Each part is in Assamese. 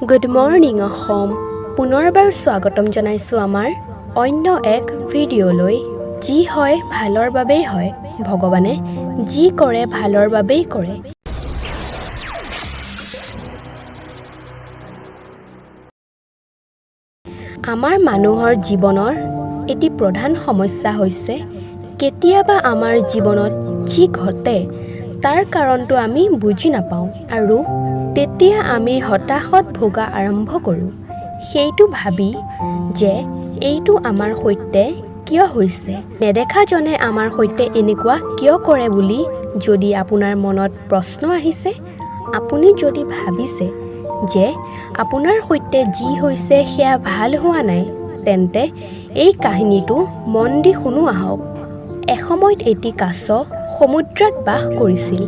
Good morning Assam. পুনৰবাৰ স্বাগতম জনাইছোঁ আমাৰ অন্য এক ভিডিঅ'লৈ। যি হয় ভালৰ বাবেই হয়, ভগৱানে যি কৰে ভালৰ বাবেই কৰে। আমাৰ মানুহৰ জীৱনৰ এটি প্ৰধান সমস্যা হৈছে কেতিয়াবা আমাৰ জীৱনত যি ঘটে তাৰ কাৰণটো আমি বুজি নাপাওঁ আৰু তেতিয়া আমি হতাশত ভোগা আৰম্ভ কৰোঁ। সেইটো ভাবি যে এইটো আমাৰ সৈতে কিয় হৈছে, নেদেখাজনে আমাৰ সৈতে এনেকুৱা কিয় কৰে বুলি যদি আপোনাৰ মনত প্ৰশ্ন আহিছে, আপুনি যদি ভাবিছে যে আপোনাৰ সৈতে যি হৈছে সেয়া ভাল হোৱা নাই, তেন্তে এই কাহিনীটো মন দি শুনো আহক। এসময়ত এটি কাছ সমুদ্ৰত বাস কৰিছিল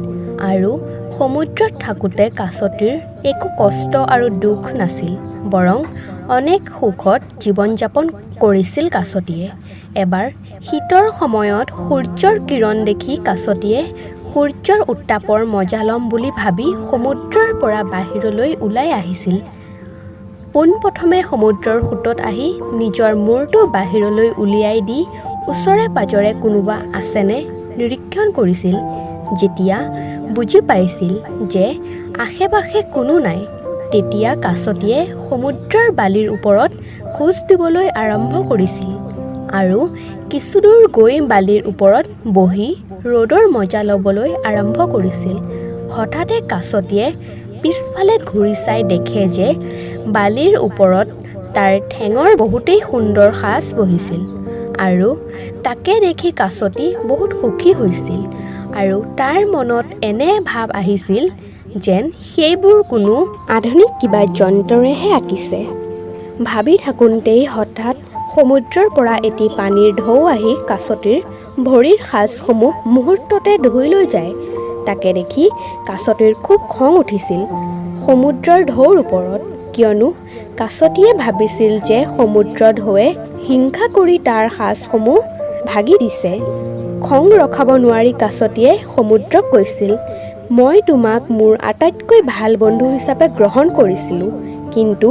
আৰু সমুদ্ৰত থাকোঁতে কাছটিৰ একো কষ্ট আৰু দুখ নাছিল, বৰং অনেক সুখত জীৱন যাপন কৰিছিল কাছটিয়ে। এবাৰ শীতৰ সময়ত সূৰ্যৰ কিৰণ দেখি কাছটিয়ে সূৰ্যৰ উত্তাপৰ মজা ল'ম বুলি ভাবি সমুদ্ৰৰ পৰা বাহিৰলৈ ওলাই আহিছিল। পোনপ্ৰথমে সমুদ্ৰৰ সোঁতত আহি নিজৰ মূৰটো বাহিৰলৈ উলিয়াই দি ওচৰে পাজৰে কোনোবা আছেনে নিৰীক্ষণ কৰিছিল। যেতিয়া বুজি পাইছিল যে আশে-পাশে কোনো নাই, তেতিয়া কাছটিয়ে সমুদ্ৰৰ বালিৰ ওপৰত খোজ দিবলৈ আৰম্ভ কৰিছিল আৰু কিছুদূৰ গৈ বালিৰ ওপৰত বহি ৰ'দৰ মজা ল'বলৈ আৰম্ভ কৰিছিল। হঠাতে কাছটিয়ে পিছফালে ঘূৰি চাই দেখে যে বালিৰ ওপৰত তাৰ ঠেঙৰ বহুতেই সুন্দৰ সাজ বহিছিল আৰু তাকে দেখি কাছটি বহুত সুখী হৈছিল আৰু তাৰ মনত এনে ভাৱ আহিছিল যেন সেইবোৰ কোনো আধুনিক কিবা যন্ত্ৰৰেহে আঁকিছে। ভাবি থাকোঁতেই হঠাৎ সমুদ্ৰৰ পৰা এটি পানীৰ ঢৌ আহি কাছটিৰ ভৰিৰ সাজসমূহ মুহূৰ্ততে ধুই লৈ যায়। তাকে দেখি কাছটিৰ খুব খং উঠিছিল সমুদ্ৰৰ ঢৌৰ ওপৰত, কিয়নো কাছটিয়ে ভাবিছিল যে সমুদ্ৰ ঢৌৱে হিংসা কৰি তাৰ সাজসমূহ ভাগি দিছে। খং ৰখাব নোৱাৰি কাছটিয়ে সমুদ্ৰক কৈছিল, মই তোমাক মোৰ আটাইতকৈ ভাল বন্ধু হিচাপে গ্ৰহণ কৰিছিলোঁ, কিন্তু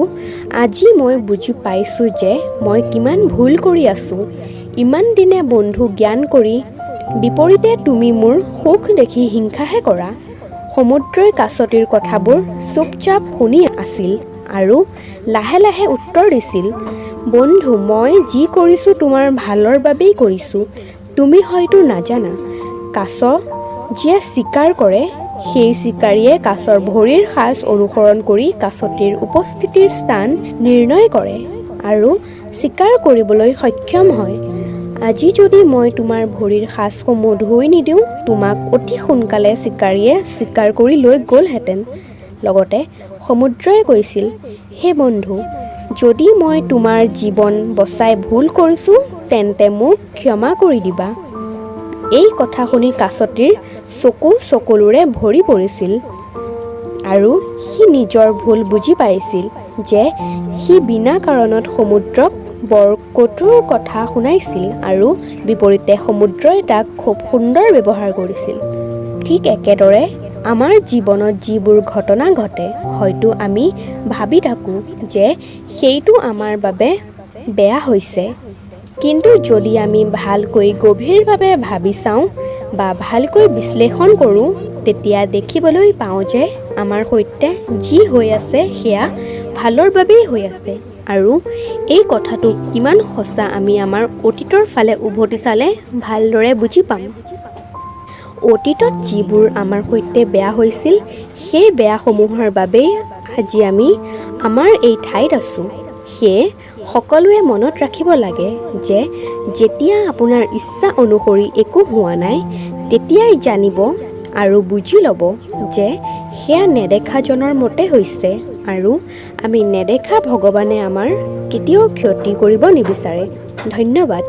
আজি মই বুজি পাইছোঁ যে মই কিমান ভুল কৰি আছোঁ। ইমান দিনে বন্ধু জ্ঞান কৰি বিপৰীতে তুমি মোৰ সুখ দেখি হিংসাহে কৰা। সমুদ্ৰই কাছটিৰ কথাবোৰ চুপচাপ শুনি আছিল আৰু লাহে লাহে উত্তৰ দিছিল, বন্ধু, মই যি কৰিছোঁ তোমাৰ ভালৰ বাবেই কৰিছোঁ। তুমি হয়তো নাজানা, কাছ যিয়ে চিকাৰ কৰে সেই চিকাৰীয়ে কাছৰ ভৰিৰ সাজ অনুসৰণ কৰি কাছটিৰ উপস্থিতিৰ স্থান নিৰ্ণয় কৰে আৰু চিকাৰ কৰিবলৈ সক্ষম হয়। আজি যদি মই তোমাৰ ভৰিৰ সাজসমূহ ধুই নিদিওঁ, তোমাক অতি সোনকালে চিকাৰীয়ে চিকাৰ কৰি লৈ গ'লহেঁতেন। লগতে সমুদ্ৰই কৈছিল, হে বন্ধু, যদি মই তোমাৰ জীৱন বচাই ভুল কৰিছোঁ তেন্তে মোক ক্ষমা কৰি দিবা। এই কথা শুনি কাছটিৰ চকু চকুলোৰে ভৰি পৰিছিল আৰু সি নিজৰ ভুল বুজি পাইছিল যে সি বিনা কাৰণত সমুদ্ৰক বৰ কটুৰ কথা শুনাইছিল আৰু বিপৰীতে সমুদ্ৰই তাক খুব সুন্দৰ ব্যৱহাৰ কৰিছিল। ঠিক একেদৰে আমাৰ জীৱনত যিবোৰ ঘটনা ঘটে, হয়তো আমি ভাবি থাকোঁ যে সেইটো আমাৰ বাবে বেয়া হৈছে, কিন্তু যদি আমি ভালকৈ গভীৰভাৱে ভাবি চাওঁ বা ভালকৈ বিশ্লেষণ কৰোঁ, তেতিয়া দেখিবলৈ পাওঁ যে আমাৰ সৈতে যি হৈ আছে সেয়া ভালৰ বাবেই হৈ আছে। আৰু এই কথাটো কিমান সঁচা আমি আমাৰ অতীতৰ ফালে উভতি চালে ভালদৰে বুজি পাম। অতীতত যিবোৰ আমাৰ সৈতে বেয়া হৈছিল, সেই বেয়াসমূহৰ বাবেই আজি আমি আমাৰ এই ঠাইত আছোঁ। সেয়ে সকলোৱে মনত ৰাখিব লাগে যে যেতিয়া আপোনাৰ ইচ্ছা অনুসৰি একো হোৱা নাই, তেতিয়াই জানিব আৰু বুজি ল'ব যে সেয়া নেদেখাজনৰ মতে হৈছে আৰু আমি নেদেখা ভগৱানে আমাৰ কেতিয়াও ক্ষতি কৰিব নিবিচাৰে। ধন্যবাদ।